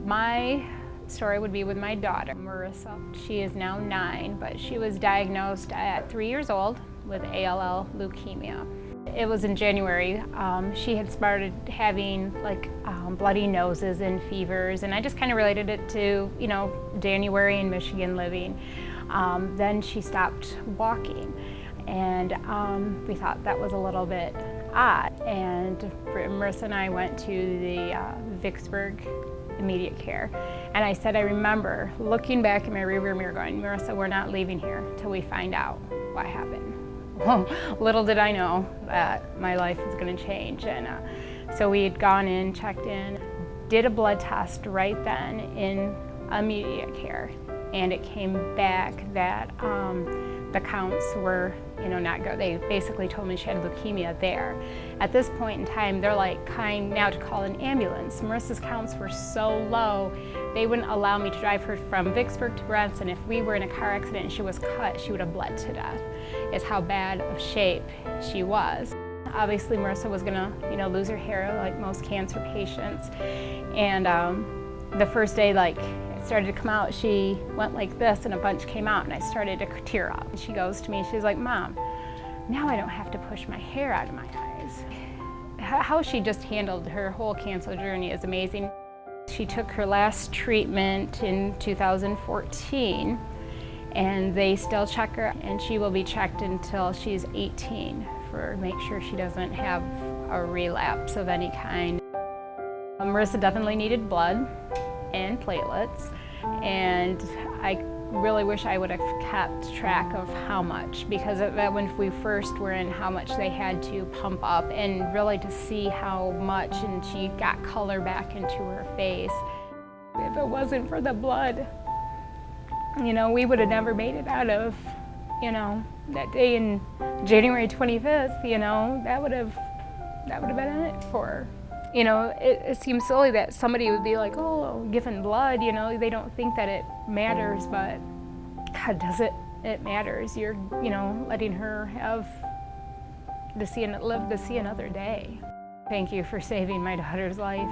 My story would be with my daughter, Marissa. She is now 9, but she was diagnosed at 3 years old with ALL leukemia. It was in January. She had started having bloody noses and fevers, and I just kind of related it to, January in Michigan living. Then she stopped walking, and we thought that was a little bit odd. And Marissa and I went to the Vicksburg immediate care, and I said, I remember looking back in my rearview mirror going, Marissa, we're not leaving here till we find out what happened. Well, little did I know that my life was going to change. And so we had gone in, checked in, did a blood test right then in immediate care, and it came back that the counts were not good. They basically told me she had leukemia there. At this point in time, they're like kind now to call an ambulance. Marissa's counts were so low, they wouldn't allow me to drive her from Vicksburg to Branson. If we were in a car accident and she was cut, she would have bled to death. Is how bad of shape she was. Obviously, Marissa was gonna, lose her hair like most cancer patients. And the first day, it started to come out, she went like this and a bunch came out, and I started to tear up. And she goes to me, she's like, Mom, now I don't have to push my hair out of my eyes. How she just handled her whole cancer journey is amazing. She took her last treatment in 2014, and they still check her, and she will be checked until she's 18 make sure she doesn't have a relapse of any kind. Marissa definitely needed blood and platelets, and I really wish I would have kept track of how much, because when we first were in, how much they had to pump up, and really to see how much, and she got color back into her face. If it wasn't for the blood, we would have never made it out of, that day in January 25th, that would have been it for her. It seems silly that somebody would be like, oh, giving blood, they don't think that it matters, but God, does it? It matters. You're, letting her live to see another day. Thank you for saving my daughter's life.